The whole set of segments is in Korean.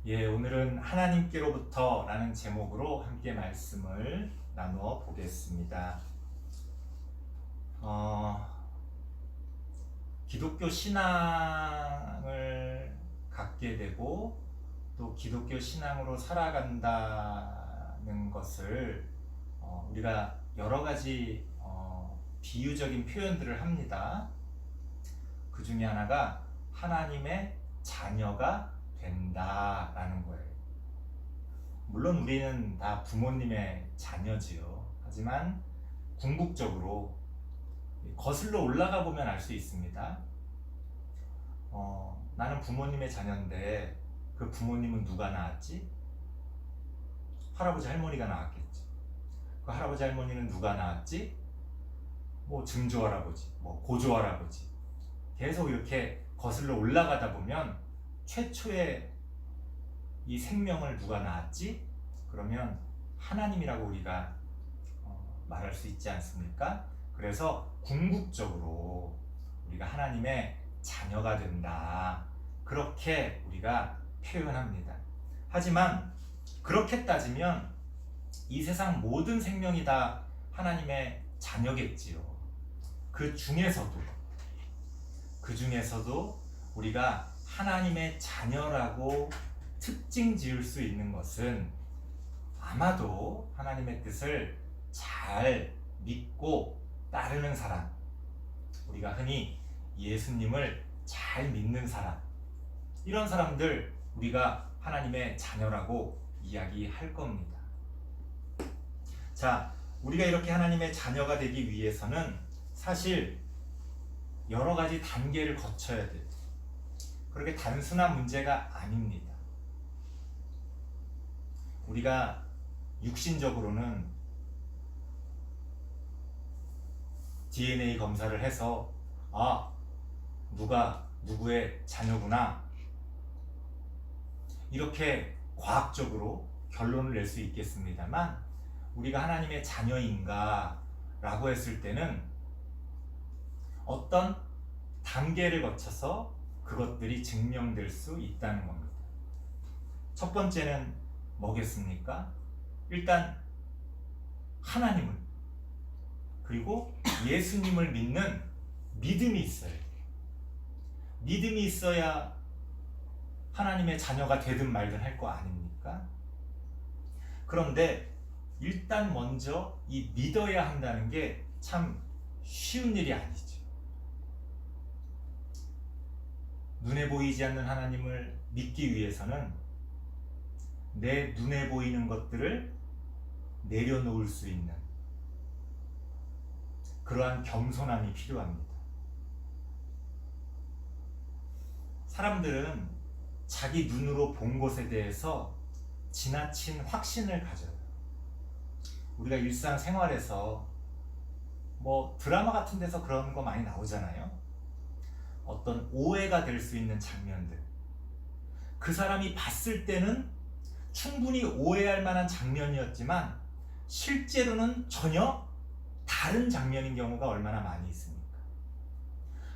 예, 오늘은 하나님께로부터 라는 제목으로 함께 말씀을 나누어 보겠습니다. 기독교 신앙을 갖게 되고 또 기독교 신앙으로 살아간다는 것을 우리가 여러 가지 비유적인 표현들을 합니다. 그 중에 하나가 하나님의 자녀가 된다라는 거예요. 물론 우리는 다 부모님의 자녀지요. 하지만 궁극적으로 거슬러 올라가 보면 알 수 있습니다. 나는 부모님의 자녀인데 그 부모님은 누가 낳았지? 할아버지 할머니가 낳았겠지. 그 할아버지 할머니는 누가 낳았지? 뭐 증조 할아버지, 뭐 고조 할아버지. 계속 이렇게 거슬러 올라가다 보면 최초의 이 생명을 누가 낳았지? 그러면 하나님이라고 우리가 말할 수 있지 않습니까? 그래서 궁극적으로 우리가 하나님의 자녀가 된다. 그렇게 우리가 표현합니다. 하지만 그렇게 따지면 이 세상 모든 생명이 다 하나님의 자녀겠지요. 그 중에서도 우리가 하나님의 자녀라고 특징 지을 수 있는 것은 아마도 하나님의 뜻을 잘 믿고 따르는 사람, 우리가 흔히 예수님을 잘 믿는 사람, 이런 사람들 우리가 하나님의 자녀라고 이야기할 겁니다. 자, 우리가 이렇게 하나님의 자녀가 되기 위해서는 사실 여러 가지 단계를 거쳐야 돼요. 그렇게 단순한 문제가 아닙니다. 우리가 육신적으로는 DNA 검사를 해서 누가 누구의 자녀구나 이렇게 과학적으로 결론을 낼 수 있겠습니다만 우리가 하나님의 자녀인가 라고 했을 때는 어떤 단계를 거쳐서 그것들이 증명될 수 있다는 겁니다. 첫 번째는 뭐겠습니까? 일단 하나님을 그리고 예수님을 믿는 믿음이 있어요. 믿음이 있어야 하나님의 자녀가 되든 말든 할 거 아닙니까? 그런데 일단 먼저 이 믿어야 한다는 게 참 쉬운 일이 아니죠. 눈에 보이지 않는 하나님을 믿기 위해서는 내 눈에 보이는 것들을 내려놓을 수 있는 그러한 겸손함이 필요합니다. 사람들은 자기 눈으로 본 것에 대해서 지나친 확신을 가져요. 우리가 일상생활에서 뭐 드라마 같은 데서 그런 거 많이 나오잖아요. 어떤 오해가 될 수 있는 장면들, 그 사람이 봤을 때는 충분히 오해할 만한 장면이었지만 실제로는 전혀 다른 장면인 경우가 얼마나 많이 있습니까?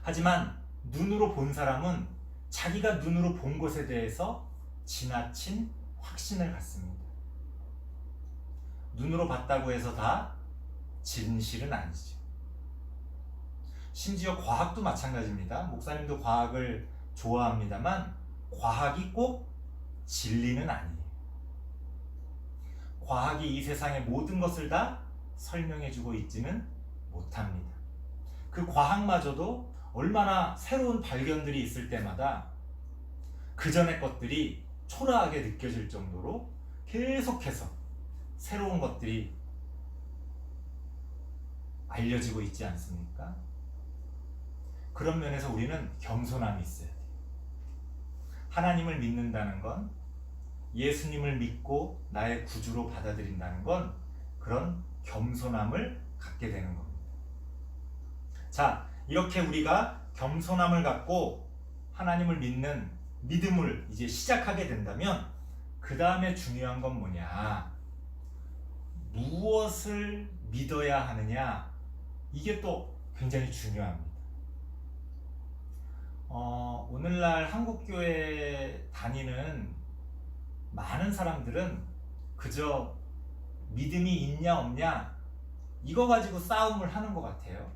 하지만 눈으로 본 사람은 자기가 눈으로 본 것에 대해서 지나친 확신을 갖습니다. 눈으로 봤다고 해서 다 진실은 아니죠. 심지어 과학도 마찬가지입니다. 목사님도 과학을 좋아합니다만 과학이 꼭 진리는 아니에요. 과학이 이 세상의 모든 것을 다 설명해주고 있지는 못합니다. 그 과학마저도 얼마나 새로운 발견들이 있을 때마다 그 전의 것들이 초라하게 느껴질 정도로 계속해서 새로운 것들이 알려지고 있지 않습니까? 그런 면에서 우리는 겸손함이 있어야 돼요. 하나님을 믿는다는 건, 예수님을 믿고 나의 구주로 받아들인다는 건 그런 겸손함을 갖게 되는 겁니다. 자, 이렇게 우리가 겸손함을 갖고 하나님을 믿는 믿음을 이제 시작하게 된다면 그 다음에 중요한 건 뭐냐? 무엇을 믿어야 하느냐? 이게 또 굉장히 중요합니다. 오늘날 한국교회 다니는 많은 사람들은 그저 믿음이 있냐 없냐 이거 가지고 싸움을 하는 것 같아요.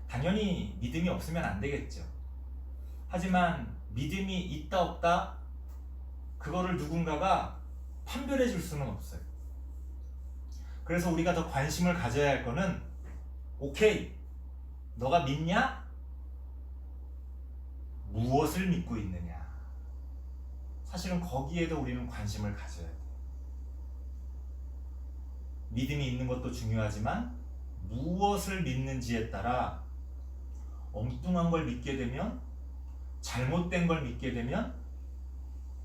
당연히 믿음이 없으면 안 되겠죠. 하지만 믿음이 있다 없다 그거를 누군가가 판별해 줄 수는 없어요. 그래서 우리가 더 관심을 가져야 할 거는 오케이, 너가 믿냐? 무엇을 믿고 있느냐? 사실은 거기에도 우리는 관심을 가져야 돼요. 믿음이 있는 것도 중요하지만 무엇을 믿는지에 따라 엉뚱한 걸 믿게 되면, 잘못된 걸 믿게 되면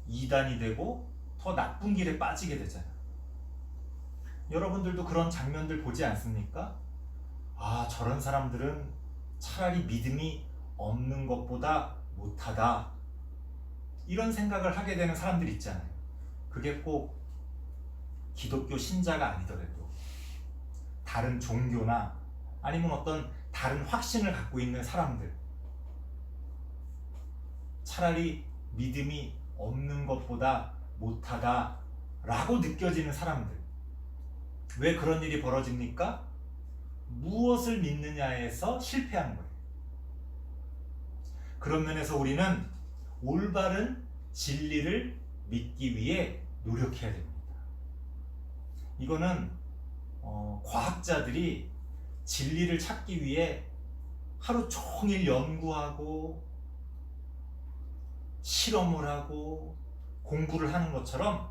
이단이 되고 더 나쁜 길에 빠지게 되잖아요. 여러분들도 그런 장면들 보지 않습니까? 아, 저런 사람들은 차라리 믿음이 없는 것보다 못하다, 이런 생각을 하게 되는 사람들 있잖아요. 그게 꼭 기독교 신자가 아니더라도 다른 종교나 아니면 어떤 다른 확신을 갖고 있는 사람들, 차라리 믿음이 없는 것보다 못하다 라고 느껴지는 사람들. 왜 그런 일이 벌어집니까? 무엇을 믿느냐에서 실패한 거예요. 그런 면에서 우리는 올바른 진리를 믿기 위해 노력해야 됩니다. 이거는 과학자들이 진리를 찾기 위해 하루 종일 연구하고 실험을 하고 공부를 하는 것처럼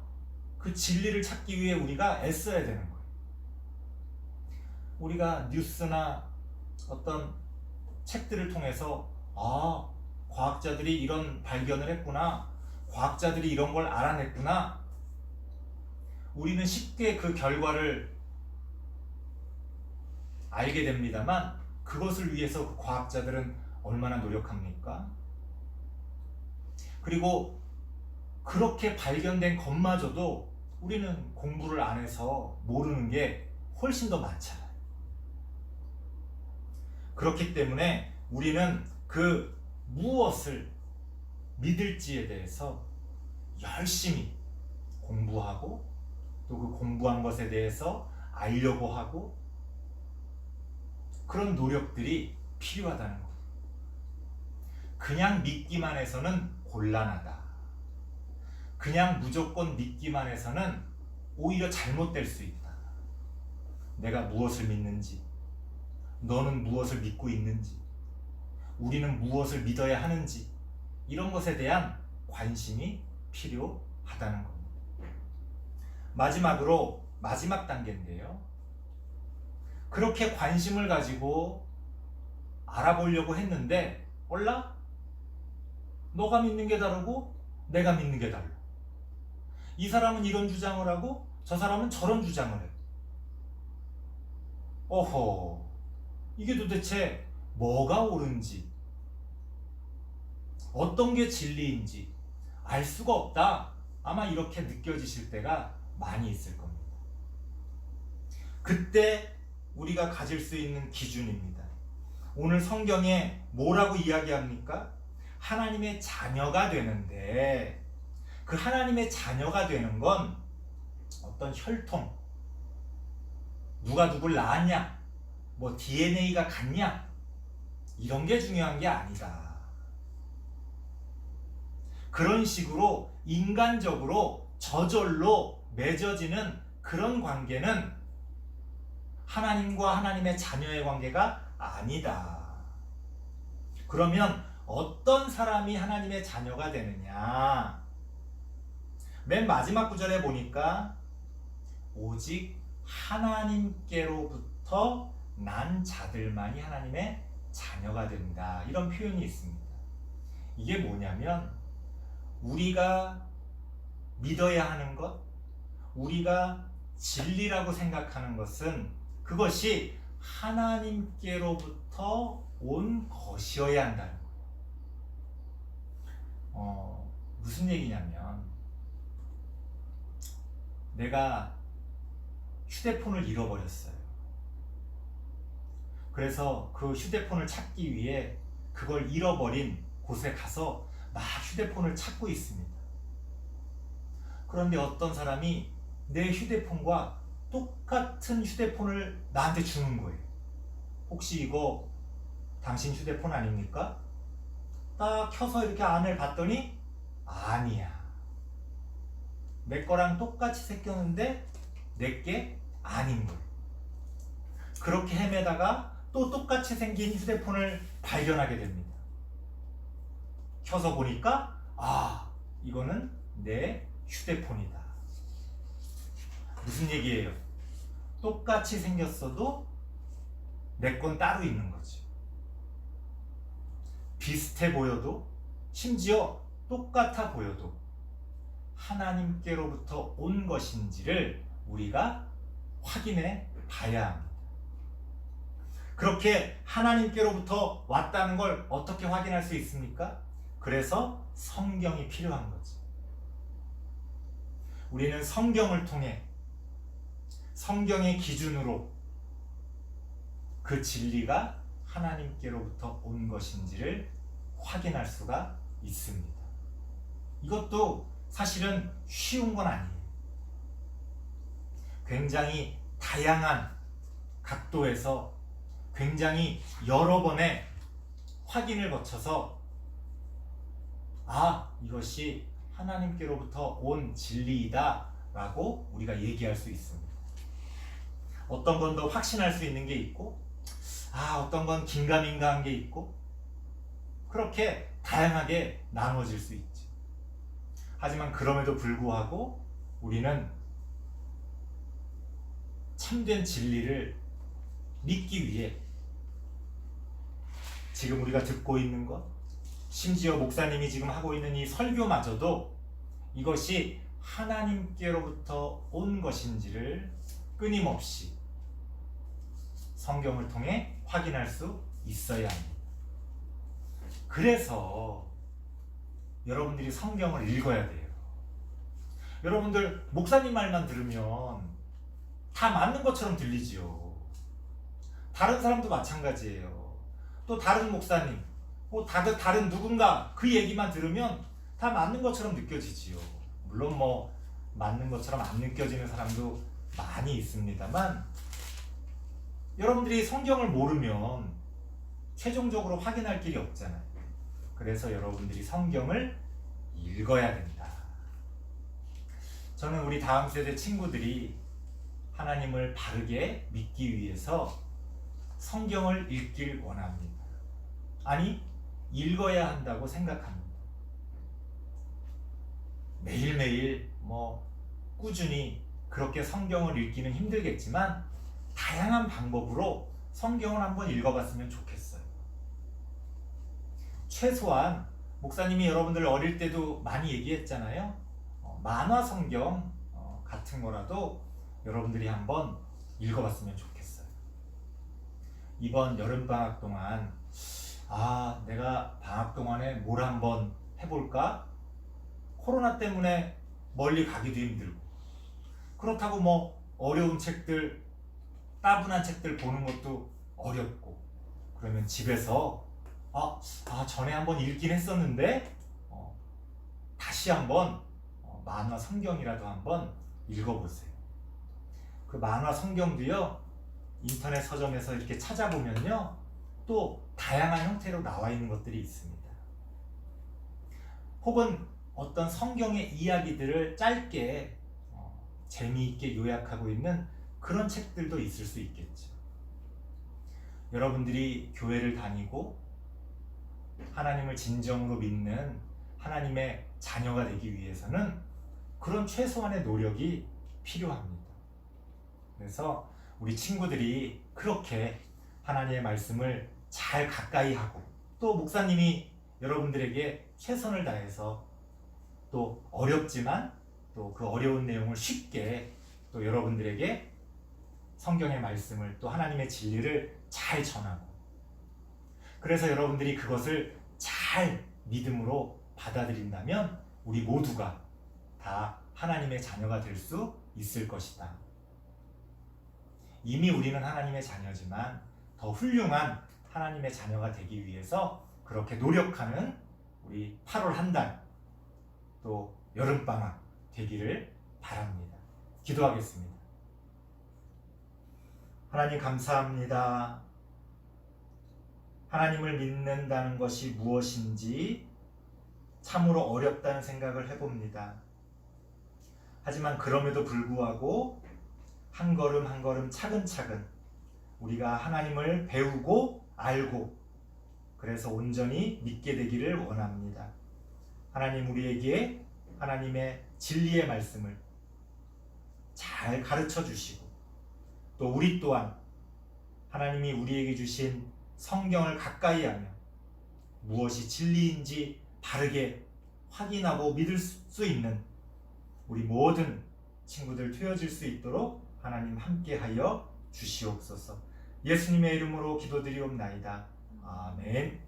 그 진리를 찾기 위해 우리가 애써야 되는 거예요. 우리가 뉴스나 어떤 책들을 통해서 아, 과학자들이 이런 발견을 했구나, 과학자들이 이런 걸 알아냈구나, 우리는 쉽게 그 결과를 알게 됩니다만 그것을 위해서 그 과학자들은 얼마나 노력합니까? 그리고 그렇게 발견된 것마저도 우리는 공부를 안 해서 모르는 게 훨씬 더 많잖아요. 그렇기 때문에 우리는 그 무엇을 믿을지에 대해서 열심히 공부하고 또 그 공부한 것에 대해서 알려고 하고 그런 노력들이 필요하다는 거예요. 그냥 믿기만 해서는 곤란하다. 그냥 무조건 믿기만 해서는 오히려 잘못될 수 있다. 내가 무엇을 믿는지, 너는 무엇을 믿고 있는지, 우리는 무엇을 믿어야 하는지, 이런 것에 대한 관심이 필요하다는 겁니다. 마지막으로 마지막 단계인데요. 그렇게 관심을 가지고 알아보려고 했는데 몰라? 너가 믿는 게 다르고 내가 믿는 게 달라. 이 사람은 이런 주장을 하고 저 사람은 저런 주장을 해. 어허, 이게 도대체 뭐가 옳은지, 어떤 게 진리인지 알 수가 없다. 아마 이렇게 느껴지실 때가 많이 있을 겁니다. 그때 우리가 가질 수 있는 기준입니다. 오늘 성경에 뭐라고 이야기합니까? 하나님의 자녀가 되는데 그 하나님의 자녀가 되는 건 어떤 혈통, 누가 누굴 낳았냐, 뭐 DNA가 같냐, 이런 게 중요한 게 아니다. 그런 식으로 인간적으로 저절로 맺어지는 그런 관계는 하나님과 하나님의 자녀의 관계가 아니다. 그러면 어떤 사람이 하나님의 자녀가 되느냐? 맨 마지막 구절에 보니까 오직 하나님께로부터 난 자들만이 하나님의 자녀가 된다, 이런 표현이 있습니다. 이게 뭐냐면 우리가 믿어야 하는 것, 우리가 진리라고 생각하는 것은 그것이 하나님께로부터 온 것이어야 한다는 거예요. 무슨 얘기냐면 내가 휴대폰을 잃어버렸어요. 그래서 그 휴대폰을 찾기 위해 그걸 잃어버린 곳에 가서 막 휴대폰을 찾고 있습니다. 그런데 어떤 사람이 내 휴대폰과 똑같은 휴대폰을 나한테 주는 거예요. 혹시 이거 당신 휴대폰 아닙니까? 딱 켜서 이렇게 안을 봤더니 아니야. 내 거랑 똑같이 생겼는데 내게 아닌 거예요. 그렇게 헤매다가 또 똑같이 생긴 휴대폰을 발견하게 됩니다. 켜서 보니까 이거는 내 휴대폰이다. 무슨 얘기예요? 똑같이 생겼어도 내 건 따로 있는 거죠. 비슷해 보여도, 심지어 똑같아 보여도 하나님께로부터 온 것인지를 우리가 확인해 봐야 합니다. 그렇게 하나님께로부터 왔다는 걸 어떻게 확인할 수 있습니까? 그래서 성경이 필요한 거죠. 우리는 성경을 통해 성경의 기준으로 그 진리가 하나님께로부터 온 것인지를 확인할 수가 있습니다. 이것도 사실은 쉬운 건 아니에요. 굉장히 다양한 각도에서 굉장히 여러 번의 확인을 거쳐서 이것이 하나님께로부터 온 진리이다 라고 우리가 얘기할 수 있습니다. 어떤 건 더 확신할 수 있는 게 있고 어떤 건 긴가민가한 게 있고 그렇게 다양하게 나눠질 수 있죠. 하지만 그럼에도 불구하고 우리는 참된 진리를 믿기 위해 지금 우리가 듣고 있는 것, 심지어 목사님이 지금 하고 있는 이 설교마저도 이것이 하나님께로부터 온 것인지를 끊임없이 성경을 통해 확인할 수 있어야 합니다. 그래서 여러분들이 성경을 읽어야 돼요. 여러분들 목사님 말만 들으면 다 맞는 것처럼 들리지요. 다른 사람도 마찬가지예요. 또 다른 목사님, 다른 누군가 그 얘기만 들으면 다 맞는 것처럼 느껴지지요. 물론 맞는 것처럼 안 느껴지는 사람도 많이 있습니다만 여러분들이 성경을 모르면 최종적으로 확인할 길이 없잖아요. 그래서 여러분들이 성경을 읽어야 된다. 저는 우리 다음 세대 친구들이 하나님을 바르게 믿기 위해서 성경을 읽길 원합니다. 아니, 읽어야 한다고 생각합니다. 매일매일 꾸준히 그렇게 성경을 읽기는 힘들겠지만 다양한 방법으로 성경을 한번 읽어봤으면 좋겠어요. 최소한 목사님이 여러분들 어릴 때도 많이 얘기했잖아요. 만화 성경 같은 거라도 여러분들이 한번 읽어봤으면 좋겠어요. 이번 여름방학 동안 내가 방학 동안에 뭘 한번 해볼까? 코로나 때문에 멀리 가기도 힘들고 그렇다고 어려운 책들, 따분한 책들 보는 것도 어렵고 그러면 집에서 전에 한번 읽긴 했었는데 다시 한번 만화 성경이라도 한번 읽어보세요. 그 만화 성경도요 인터넷 서점에서 이렇게 찾아보면요 또 다양한 형태로 나와 있는 것들이 있습니다. 혹은 어떤 성경의 이야기들을 짧게 재미있게 요약하고 있는 그런 책들도 있을 수 있겠죠. 여러분들이 교회를 다니고 하나님을 진정으로 믿는 하나님의 자녀가 되기 위해서는 그런 최소한의 노력이 필요합니다. 그래서 우리 친구들이 그렇게 하나님의 말씀을 잘 가까이 하고 또 목사님이 여러분들에게 최선을 다해서 또 어렵지만 또 그 어려운 내용을 쉽게 또 여러분들에게 성경의 말씀을 또 하나님의 진리를 잘 전하고 그래서 여러분들이 그것을 잘 믿음으로 받아들인다면 우리 모두가 다 하나님의 자녀가 될 수 있을 것이다. 이미 우리는 하나님의 자녀지만 더 훌륭한 하나님의 자녀가 되기 위해서 그렇게 노력하는 우리 8월 한 달, 또 여름방학, 되기를 바랍니다. 기도하겠습니다. 하나님 감사합니다. 하나님을 믿는다는 것이 무엇인지 참으로 어렵다는 생각을 해봅니다. 하지만 그럼에도 불구하고 한 걸음 한 걸음 차근차근 우리가 하나님을 배우고 알고 그래서 온전히 믿게 되기를 원합니다. 하나님 우리에게 하나님의 진리의 말씀을 잘 가르쳐 주시고 또 우리 또한 하나님이 우리에게 주신 성경을 가까이 하며 무엇이 진리인지 바르게 확인하고 믿을 수 있는 우리 모든 친구들 되어질 수 있도록 하나님 함께하여 주시옵소서. 예수님의 이름으로 기도드리옵나이다. 아멘.